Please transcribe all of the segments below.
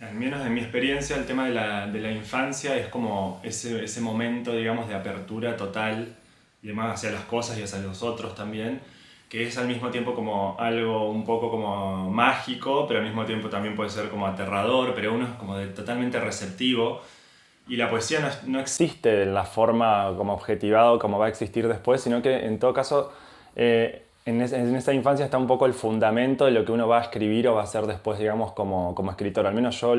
Al menos en mi experiencia, el tema de la infancia es como ese momento, digamos, de apertura total y demás hacia las cosas y hacia los otros también, que es al mismo tiempo como algo un poco como mágico, pero al mismo tiempo también puede ser como aterrador, pero uno es como totalmente receptivo. Y la poesía no existe en la forma como objetivado como va a existir después, sino que en todo caso en esa infancia está un poco el fundamento de lo que uno va a escribir o va a hacer después, digamos, como escritor. Al menos yo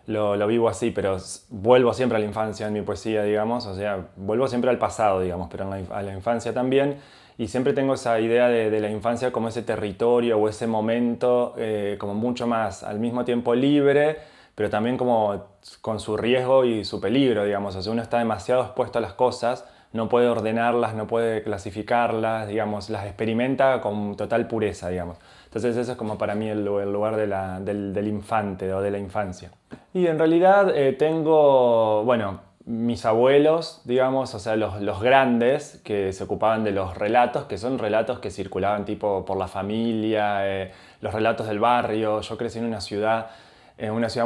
lo vivo así, pero vuelvo siempre a la infancia en mi poesía, digamos, o sea, vuelvo siempre al pasado, digamos, pero a la infancia también. Y siempre tengo esa idea de la infancia como ese territorio o ese momento como mucho más al mismo tiempo libre, pero también como con su riesgo y su peligro, digamos. O sea, uno está demasiado expuesto a las cosas, no puede ordenarlas, no puede clasificarlas, digamos, las experimenta con total pureza, digamos. Entonces eso es como para mí el lugar del infante o de la infancia. Y en realidad tengo, bueno, mis abuelos, digamos, o sea, los grandes que se ocupaban de los relatos, que son relatos que circulaban tipo por la familia, los relatos del barrio. Yo crecí en una ciudad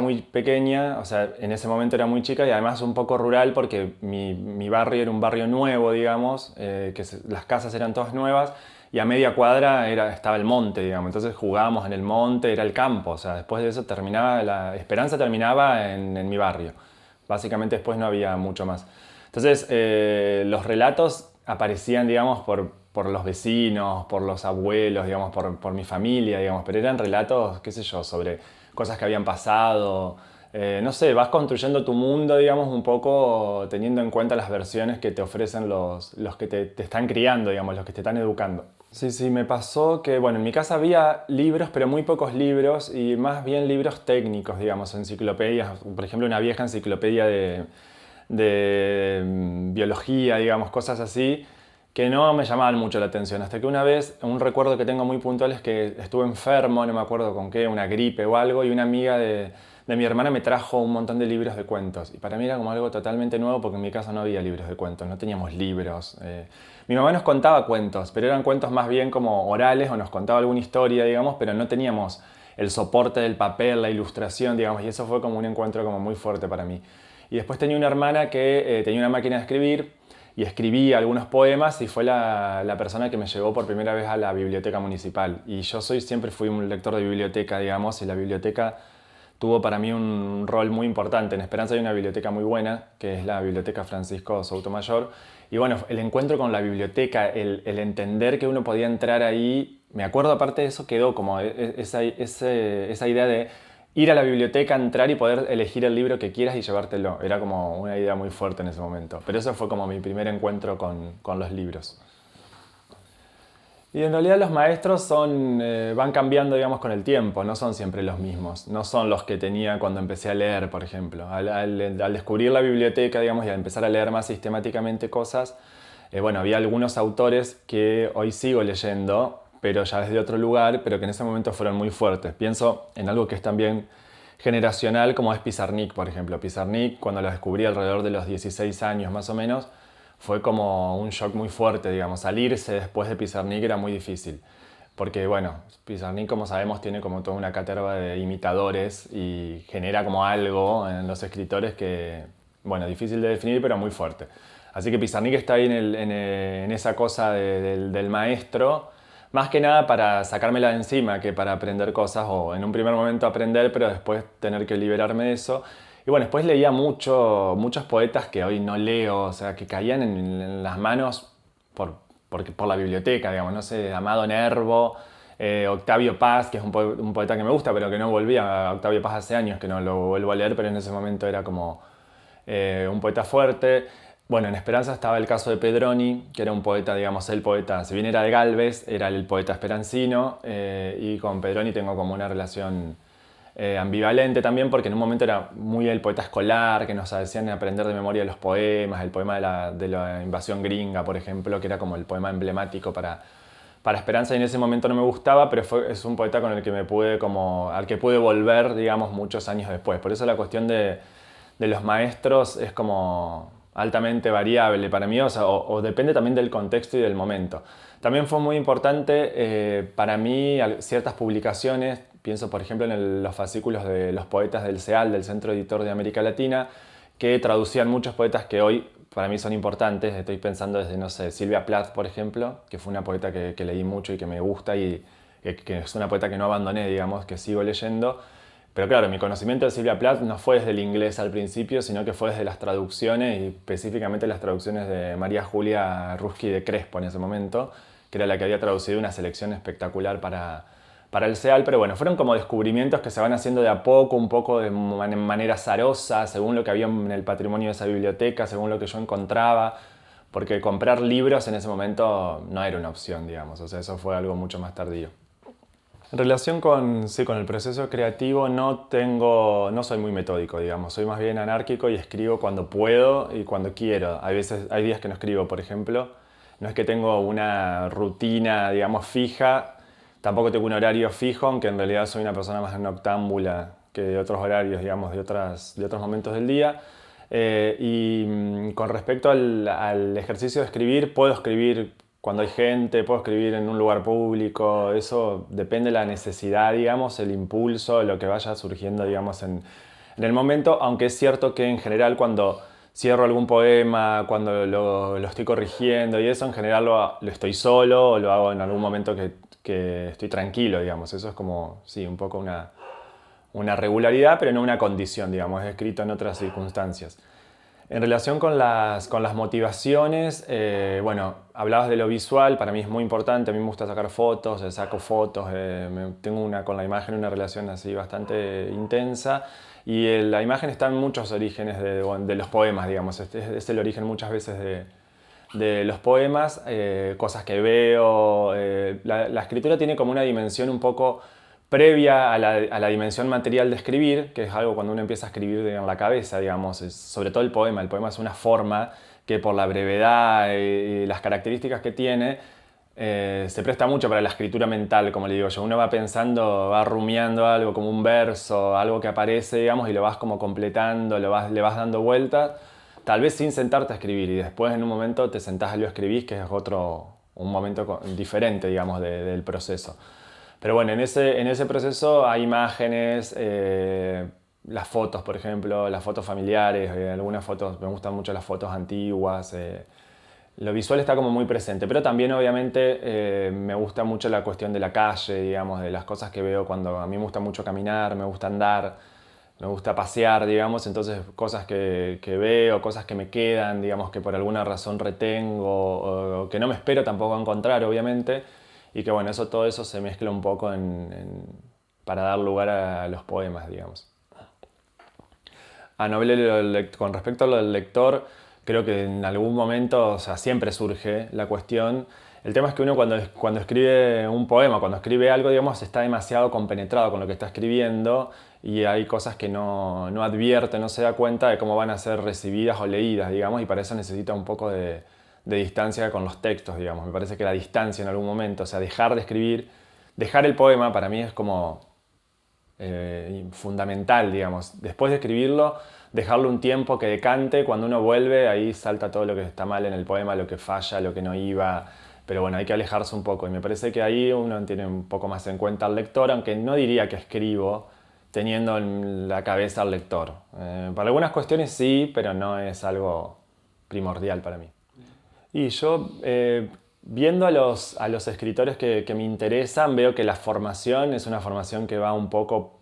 muy pequeña, o sea, en ese momento era muy chica y además un poco rural porque mi barrio era un barrio nuevo, digamos, las casas eran todas nuevas y a media cuadra estaba el monte, digamos. Entonces jugábamos en el monte, era el campo, o sea, después de eso la esperanza terminaba en mi barrio. Básicamente después no había mucho más. Entonces los relatos aparecían, digamos, por los vecinos, por los abuelos, digamos, por mi familia, digamos, pero eran relatos, qué sé yo, sobre cosas que habían pasado. No sé, vas construyendo tu mundo, digamos, un poco teniendo en cuenta las versiones que te ofrecen los que te están criando, digamos, los que te están educando. Sí, sí, me pasó que, bueno, en mi casa había libros, pero muy pocos libros y más bien libros técnicos, digamos, enciclopedias, por ejemplo, una vieja enciclopedia de biología, digamos, cosas así, que no me llamaban mucho la atención. Hasta que una vez, un recuerdo que tengo muy puntual es que estuve enfermo, no me acuerdo con qué, una gripe o algo, y una amiga de mi hermana me trajo un montón de libros de cuentos. Y para mí era como algo totalmente nuevo porque en mi casa no había libros de cuentos, no teníamos libros. Mi mamá nos contaba cuentos, pero eran cuentos más bien como orales o nos contaba alguna historia, digamos, pero no teníamos el soporte del papel, la ilustración, digamos, y eso fue como un encuentro como muy fuerte para mí. Y después tenía una hermana que tenía una máquina de escribir y escribía algunos poemas y fue la persona que me llevó por primera vez a la biblioteca municipal. Y yo siempre fui un lector de biblioteca, digamos, y la biblioteca tuvo para mí un rol muy importante. En Esperanza hay una biblioteca muy buena, que es la Biblioteca Francisco Soutomayor. Y bueno, el encuentro con la biblioteca, el entender que uno podía entrar ahí, me acuerdo aparte de eso, quedó como esa idea de ir a la biblioteca, entrar y poder elegir el libro que quieras y llevártelo. Era como una idea muy fuerte en ese momento. Pero eso fue como mi primer encuentro con los libros. Y en realidad los maestros van cambiando, digamos, con el tiempo, no son siempre los mismos, no son los que tenía cuando empecé a leer, por ejemplo. Al descubrir la biblioteca, digamos, y al empezar a leer más sistemáticamente cosas, bueno, había algunos autores que hoy sigo leyendo, pero ya desde otro lugar, pero que en ese momento fueron muy fuertes. Pienso en algo que es también generacional, como es Pizarnik, por ejemplo. Pizarnik, cuando lo descubrí alrededor de los 16 años más o menos, fue como un shock muy fuerte, digamos. Salirse después de Pizarnik era muy difícil. Porque, bueno, Pizarnik, como sabemos, tiene como toda una caterva de imitadores y genera como algo en los escritores que, bueno, difícil de definir, pero muy fuerte. Así que Pizarnik está ahí en esa cosa del maestro, más que nada para sacármela de encima que para aprender cosas o en un primer momento aprender, pero después tener que liberarme de eso. Y bueno, después leía muchos poetas que hoy no leo, o sea, que caían en las manos por la biblioteca, digamos, no sé, Amado Nervo, Octavio Paz, que es un poeta que me gusta, pero que no volvía a Octavio Paz hace años, que no lo vuelvo a leer, pero en ese momento era como un poeta fuerte. Bueno, en Esperanza estaba el caso de Pedroni, que era un poeta, digamos, el poeta, si bien era de Galvez, era el poeta esperancino, y con Pedroni tengo como una relación ambivalente también, porque en un momento era muy el poeta escolar, que nos hacían aprender de memoria los poemas, el poema de la invasión gringa, por ejemplo, que era como el poema emblemático para Esperanza y en ese momento no me gustaba, pero es un poeta con el que al que pude volver, digamos, muchos años después. Por eso la cuestión de los maestros es como altamente variable para mí, o sea, o depende también del contexto y del momento. También fue muy importante para mí ciertas publicaciones, Pienso, por ejemplo, en los fascículos de los poetas del CEAL, del Centro Editor de América Latina, que traducían muchos poetas que hoy para mí son importantes. Estoy pensando desde, no sé, Silvia Plath, por ejemplo, que fue una poeta que leí mucho y que me gusta y que es una poeta que no abandoné, digamos, que sigo leyendo. Pero claro, mi conocimiento de Silvia Plath no fue desde el inglés al principio, sino que fue desde las traducciones y específicamente las traducciones de María Julia Ruski de Crespo en ese momento, que era la que había traducido una selección espectacular para el CEAL. Pero bueno, fueron como descubrimientos que se van haciendo de a poco, un poco de manera azarosa, según lo que había en el patrimonio de esa biblioteca, según lo que yo encontraba, porque comprar libros en ese momento no era una opción, digamos, o sea, eso fue algo mucho más tardío. En relación con, sí, con el proceso creativo no soy muy metódico, digamos, soy más bien anárquico y escribo cuando puedo y cuando quiero. Hay días que no escribo, por ejemplo, no es que tengo una rutina, digamos, fija, tampoco tengo un horario fijo, aunque en realidad soy una persona más noctámbula que de otros horarios, digamos, de otros momentos del día. Con respecto al ejercicio de escribir, puedo escribir cuando hay gente, puedo escribir en un lugar público, eso depende de la necesidad, digamos, el impulso, lo que vaya surgiendo, digamos, en el momento, aunque es cierto que en general cuando cierro algún poema, cuando lo estoy corrigiendo y eso, en general lo estoy solo o lo hago en algún momento que estoy tranquilo, digamos, eso es como, sí, un poco una regularidad, pero no una condición, digamos, es escrito en otras circunstancias. En relación con las motivaciones, bueno, hablabas de lo visual, para mí es muy importante, a mí me gusta sacar fotos, saco fotos, tengo con la imagen una relación así bastante intensa y la imagen está en muchos orígenes de los poemas, digamos, es el origen muchas veces de los poemas, cosas que veo, la escritura tiene como una dimensión un poco previa a la dimensión material de escribir, que es algo cuando uno empieza a escribir en la cabeza, digamos, sobre todo el poema es una forma que por la brevedad y las características que tiene, se presta mucho para la escritura mental, como le digo yo. Uno va pensando, va rumiando algo como un verso, algo que aparece, digamos, y lo vas como completando, le vas dando vueltas, tal vez sin sentarte a escribir, y después en un momento te sentás y lo escribís, que es un momento diferente, digamos, del proceso. Pero bueno, en ese proceso hay imágenes, las fotos, por ejemplo, las fotos familiares, algunas fotos, me gustan mucho las fotos antiguas. Lo visual está como muy presente, pero también obviamente me gusta mucho la cuestión de la calle, digamos, de las cosas que veo cuando a mí me gusta mucho caminar, me gusta andar, me gusta pasear, digamos, entonces cosas que veo, cosas que me quedan, digamos, que por alguna razón retengo, o que no me espero tampoco encontrar, obviamente. Y que bueno, todo eso se mezcla un poco para dar lugar a los poemas, digamos. Con respecto a lo del lector, creo que en algún momento, o sea, siempre surge la cuestión. El tema es que uno cuando escribe un poema, cuando escribe algo, digamos, está demasiado compenetrado con lo que está escribiendo y hay cosas que no advierte, no se da cuenta de cómo van a ser recibidas o leídas, digamos, y para eso necesita un poco de distancia con los textos, digamos. Me parece que la distancia en algún momento, o sea, dejar de escribir, dejar el poema para mí es como fundamental, digamos. Después de escribirlo, dejarlo un tiempo que decante, cuando uno vuelve, ahí salta todo lo que está mal en el poema, lo que falla, lo que no iba, pero bueno, hay que alejarse un poco y me parece que ahí uno tiene un poco más en cuenta al lector, aunque no diría que escribo teniendo en la cabeza al lector. Para algunas cuestiones sí, pero no es algo primordial para mí. Y yo, viendo a los escritores que me interesan, veo que la formación es una formación que va un poco,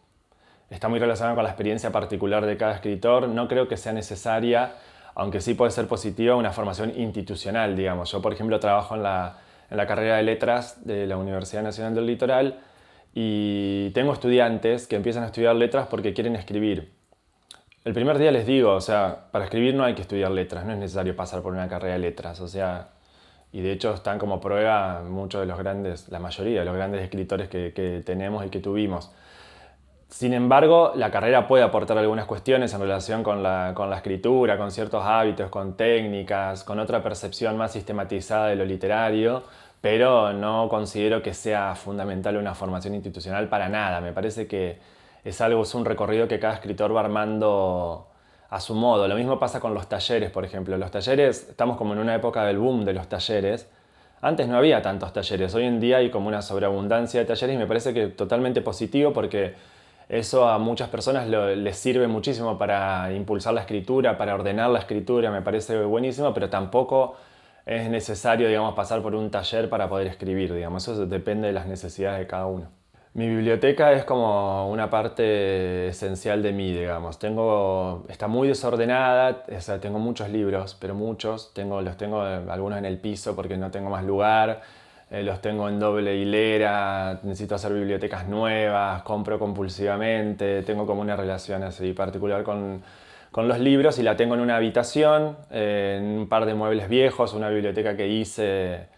está muy relacionada con la experiencia particular de cada escritor. No creo que sea necesaria, aunque sí puede ser positiva, una formación institucional, digamos. Yo, por ejemplo, trabajo en la carrera de letras de la Universidad Nacional del Litoral y tengo estudiantes que empiezan a estudiar letras porque quieren escribir. El primer día les digo, o sea, para escribir no hay que estudiar letras, no es necesario pasar por una carrera de letras, o sea, y de hecho están como prueba muchos de los grandes, la mayoría de los grandes escritores que tenemos y que tuvimos. Sin embargo, la carrera puede aportar algunas cuestiones en relación con la escritura, con ciertos hábitos, con técnicas, con otra percepción más sistematizada de lo literario, pero no considero que sea fundamental una formación institucional para nada. Me parece que es un recorrido que cada escritor va armando a su modo. Lo mismo pasa con los talleres, por ejemplo. Los talleres, estamos como en una época del boom de los talleres. Antes no había tantos talleres, hoy en día hay como una sobreabundancia de talleres y me parece que totalmente positivo porque eso a muchas personas les sirve muchísimo para impulsar la escritura, para ordenar la escritura, me parece buenísimo, pero tampoco es necesario, digamos, pasar por un taller para poder escribir, digamos, eso depende de las necesidades de cada uno. Mi biblioteca es como una parte esencial de mí, digamos. Está muy desordenada, o sea, tengo muchos libros, pero muchos. Los tengo algunos en el piso porque no tengo más lugar. Los tengo en doble hilera, necesito hacer bibliotecas nuevas, compro compulsivamente. Tengo como una relación así particular con los libros y la tengo en una habitación, en un par de muebles viejos, una biblioteca que hice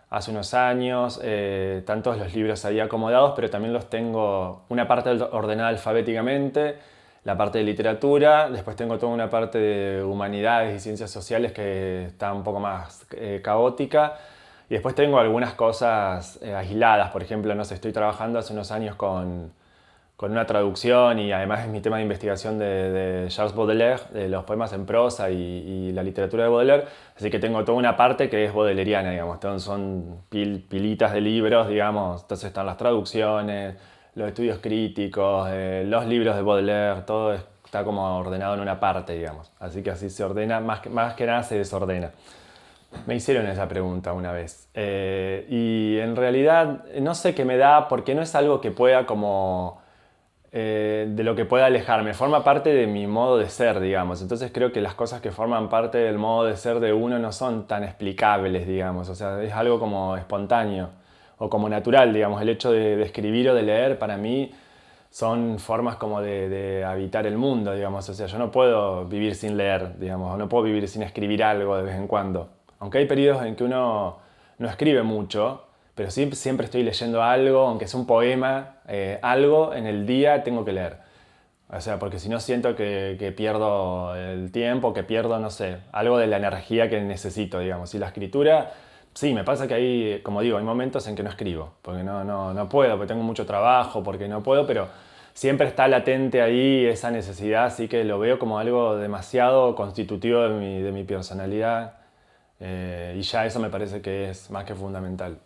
hace unos años, están todos los libros ahí acomodados, pero también los tengo una parte ordenada alfabéticamente, la parte de literatura, después tengo toda una parte de humanidades y ciencias sociales que está un poco más caótica, y después tengo algunas cosas aisladas, por ejemplo, no sé, estoy trabajando hace unos años con una traducción y además es mi tema de investigación de Charles Baudelaire, de los poemas en prosa y la literatura de Baudelaire, así que tengo toda una parte que es baudeleriana, digamos, son pilitas de libros, digamos, entonces están las traducciones, los estudios críticos, los libros de Baudelaire, todo está como ordenado en una parte, digamos, así que así se ordena, más que nada se desordena. Me hicieron esa pregunta una vez y en realidad no sé qué me da porque no es algo que pueda como de lo que pueda alejarme, forma parte de mi modo de ser, digamos. Entonces creo que las cosas que forman parte del modo de ser de uno no son tan explicables, digamos. O sea, es algo como espontáneo o como natural, digamos. El hecho de escribir o de leer para mí son formas como de habitar el mundo, digamos. O sea, yo no puedo vivir sin leer, digamos. No puedo vivir sin escribir algo de vez en cuando. Aunque hay periodos en que uno no escribe mucho, pero siempre estoy leyendo algo, aunque sea un poema, algo en el día tengo que leer. O sea, porque si no siento que pierdo el tiempo, que pierdo, no sé, algo de la energía que necesito, digamos. Y la escritura, sí, me pasa que hay, como digo, hay momentos en que no escribo, porque no puedo, porque tengo mucho trabajo, porque no puedo, pero siempre está latente ahí esa necesidad, así que lo veo como algo demasiado constitutivo de mi personalidad. Y ya eso me parece que es más que fundamental.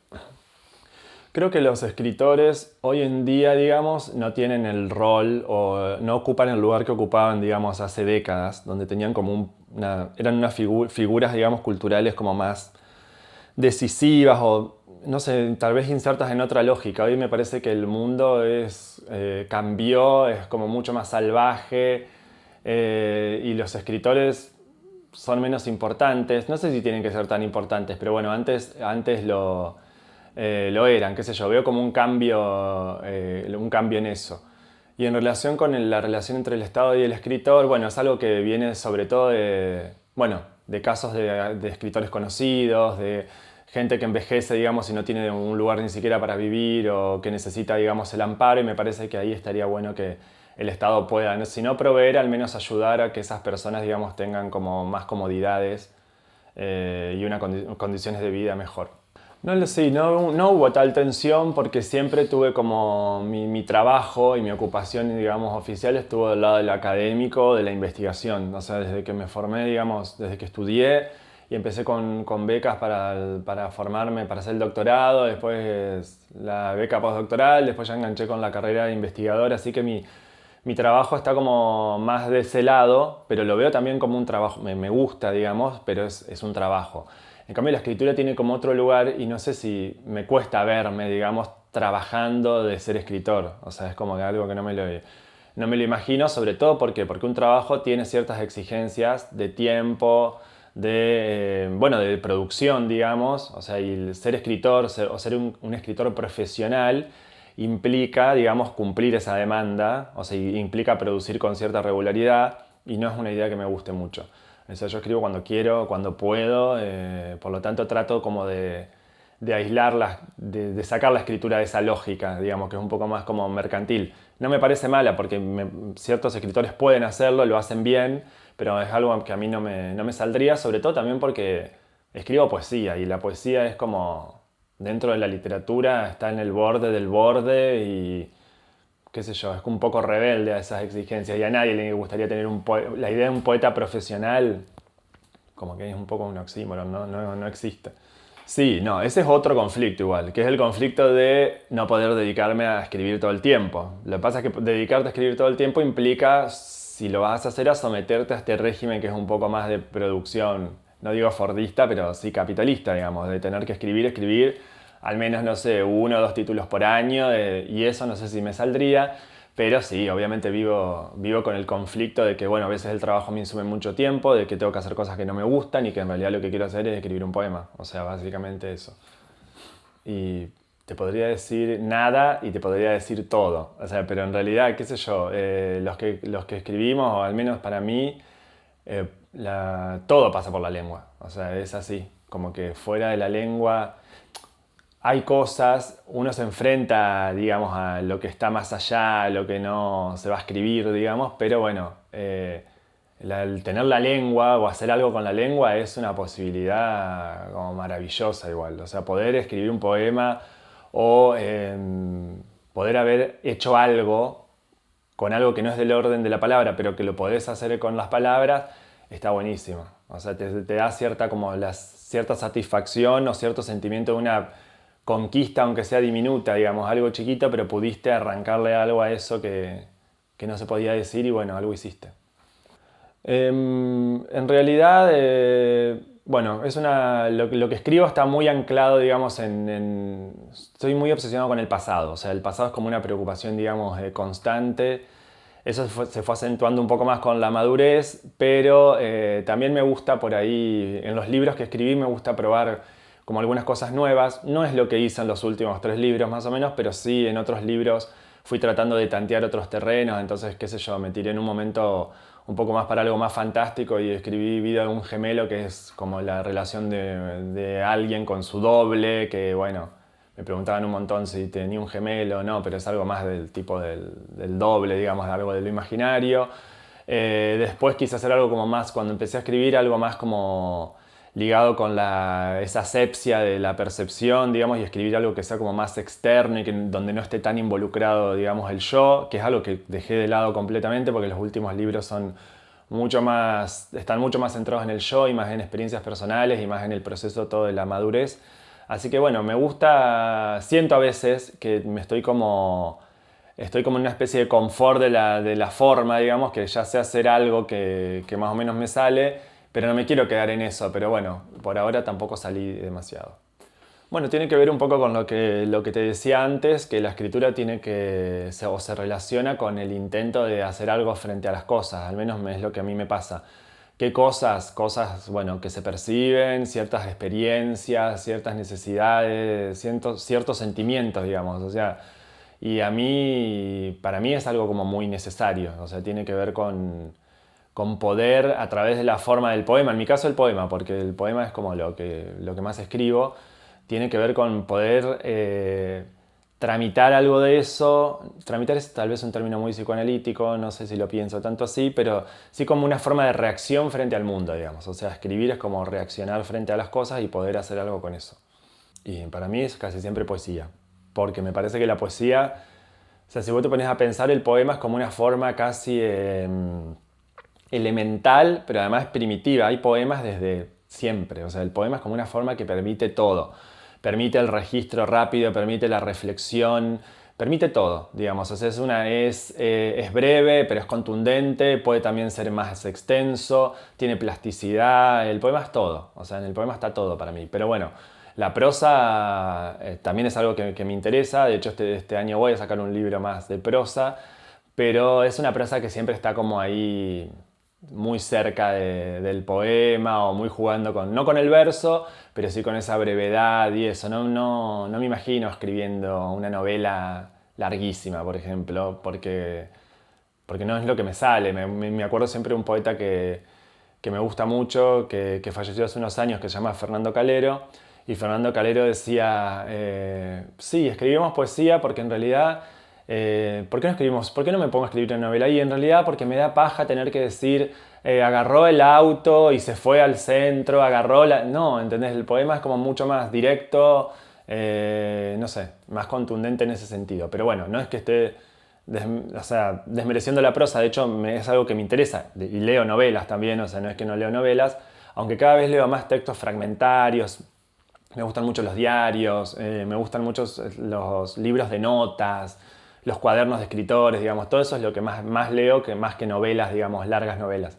Creo que los escritores hoy en día, digamos, no tienen el rol o no ocupan el lugar que ocupaban, digamos, hace décadas, donde tenían como eran unas figuras, digamos, culturales como más decisivas o, no sé, tal vez insertas en otra lógica. Hoy me parece que el mundo cambió, es como mucho más salvaje y los escritores son menos importantes. No sé si tienen que ser tan importantes, pero bueno, antes lo eran, qué sé yo. Veo como un cambio en eso. Y en relación con la relación entre el Estado y el escritor, bueno, es algo que viene sobre todo bueno, de casos de escritores conocidos, de gente que envejece, digamos, y no tiene un lugar ni siquiera para vivir o que necesita, digamos, el amparo, y me parece que ahí estaría bueno que el Estado pueda, si no proveer, al menos ayudar a que esas personas, digamos, tengan como más comodidades y condiciones de vida mejor. No lo sé, no hubo tal tensión porque siempre tuve como mi trabajo y mi ocupación, digamos, oficial estuvo del lado del académico, de la investigación. O sea, desde que me formé, digamos, desde que estudié y empecé con becas para formarme, para hacer el doctorado, después la beca postdoctoral, después ya enganché con la carrera de investigador, así que mi trabajo está como más de ese lado, pero lo veo también como un trabajo, me gusta, digamos, pero es un trabajo. En cambio, la escritura tiene como otro lugar y no sé si me cuesta verme, digamos, trabajando de ser escritor. O sea, es como que algo que no me lo imagino, sobre todo porque un trabajo tiene ciertas exigencias de tiempo, bueno, de producción, digamos. O sea, y el ser escritor o ser un escritor profesional implica, digamos, cumplir esa demanda, o sea, implica producir con cierta regularidad y no es una idea que me guste mucho. O sea, yo escribo cuando quiero, cuando puedo, por lo tanto trato como de aislarla, de sacar la escritura de esa lógica, digamos, que es un poco más como mercantil. No me parece mala porque ciertos escritores pueden hacerlo, lo hacen bien, pero es algo que a mí no me saldría, sobre todo también porque escribo poesía y la poesía es como dentro de la literatura, está en el borde del borde y qué sé yo, es un poco rebelde a esas exigencias y a nadie le gustaría tener la idea de un poeta profesional, como que es un poco un oxímoron, no existe. Sí, no, ese es otro conflicto igual, que es el conflicto de no poder dedicarme a escribir todo el tiempo. Lo que pasa es que dedicarte a escribir todo el tiempo implica, si lo vas a hacer, a someterte a este régimen que es un poco más de producción, no digo fordista, pero sí capitalista, digamos, de tener que escribir, al menos, no sé, 1 o 2 títulos por año, y eso no sé si me saldría. Pero sí, obviamente vivo con el conflicto de que, bueno, a veces el trabajo me insume mucho tiempo, de que tengo que hacer cosas que no me gustan y que en realidad lo que quiero hacer es escribir un poema. O sea, básicamente eso. Y te podría decir nada y te podría decir todo. O sea, pero en realidad, qué sé yo, los que escribimos, o al menos para mí, todo pasa por la lengua. O sea, es así. Como que fuera de la lengua hay cosas, uno se enfrenta, digamos, a lo que está más allá, a lo que no se va a escribir, digamos, pero bueno, el tener la lengua o hacer algo con la lengua es una posibilidad como maravillosa igual. O sea, poder escribir un poema o poder haber hecho algo con algo que no es del orden de la palabra, pero que lo podés hacer con las palabras, está buenísimo. O sea, te da cierta, como cierta satisfacción o cierto sentimiento de una conquista, aunque sea diminuta, digamos, algo chiquito, pero pudiste arrancarle algo a eso que no se podía decir y bueno, algo hiciste. En realidad, bueno, lo que escribo está muy anclado, digamos, estoy muy obsesionado con el pasado. O sea, el pasado es como una preocupación, digamos, constante. Eso se fue acentuando un poco más con la madurez, pero también me gusta por ahí, en los libros que escribí, me gusta probar como algunas cosas nuevas. No es lo que hice en los últimos 3 libros más o menos, pero sí en otros libros fui tratando de tantear otros terrenos, entonces, qué sé yo, me tiré en un momento un poco más para algo más fantástico y escribí Vida de un gemelo, que es como la relación de alguien con su doble, que bueno, me preguntaban un montón si tenía un gemelo o no, pero es algo más del tipo del doble, digamos, de algo de lo imaginario. Después quise hacer algo como más, cuando empecé a escribir, algo más como ligado con esa asepsia de la percepción, digamos, y escribir algo que sea como más externo y donde no esté tan involucrado, digamos, el yo, que es algo que dejé de lado completamente porque los últimos libros están mucho más centrados en el yo y más en experiencias personales y más en el proceso todo de la madurez. Así que bueno, siento a veces que estoy como en una especie de confort de la forma, digamos, que ya sé hacer algo que más o menos me sale, pero no me quiero quedar en eso, pero bueno, por ahora tampoco salí demasiado. Bueno, tiene que ver un poco con lo que te decía antes, que la escritura se relaciona con el intento de hacer algo frente a las cosas, al menos es lo que a mí me pasa. ¿Qué cosas? Cosas, bueno, que se perciben, ciertas experiencias, ciertas necesidades, ciertos sentimientos, digamos. O sea, y para mí es algo como muy necesario. O sea, tiene que ver con poder a través de la forma del poema. En mi caso el poema, porque el poema es como lo que más escribo. Tiene que ver con poder tramitar algo de eso. Tramitar es tal vez un término muy psicoanalítico, no sé si lo pienso tanto así, pero sí como una forma de reacción frente al mundo, digamos. O sea, escribir es como reaccionar frente a las cosas y poder hacer algo con eso. Y para mí es casi siempre poesía, porque me parece que la poesía, o sea, si vos te pones a pensar, el poema es como una forma casi elemental, pero además primitiva. Hay poemas desde siempre, o sea, el poema es como una forma que permite todo. Permite el registro rápido, permite la reflexión, permite todo, digamos. O sea, es breve, pero es contundente, puede también ser más extenso, tiene plasticidad, el poema es todo, o sea, en el poema está todo para mí. Pero bueno, la prosa también es algo que me interesa, de hecho este año voy a sacar un libro más de prosa, pero es una prosa que siempre está como ahí muy cerca del poema o muy jugando no con el verso, pero sí con esa brevedad y eso. No me imagino escribiendo una novela larguísima, por ejemplo, porque no es lo que me sale. Me acuerdo siempre de un poeta que me gusta mucho, que falleció hace unos años, que se llama Fernando Calero. Y Fernando Calero decía, sí, escribimos poesía porque en realidad, ¿por qué no escribimos? ¿Por qué no me pongo a escribir una novela? Y en realidad porque me da paja tener que decir, agarró el auto y se fue al centro, No, ¿entendés? El poema es como mucho más directo, no sé, más contundente en ese sentido. Pero bueno, no es que esté o sea, desmereciendo la prosa, de hecho es algo que me interesa, y leo novelas también, o sea, no es que no leo novelas, aunque cada vez leo más textos fragmentarios, Me gustan mucho los diarios, me gustan mucho los libros de notas, los cuadernos de escritores, digamos, todo eso es lo que más leo, que más que novelas, digamos, largas novelas.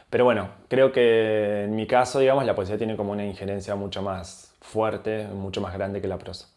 Pero bueno, creo que en mi caso, digamos, la poesía tiene como una injerencia mucho más fuerte, mucho más grande que la prosa.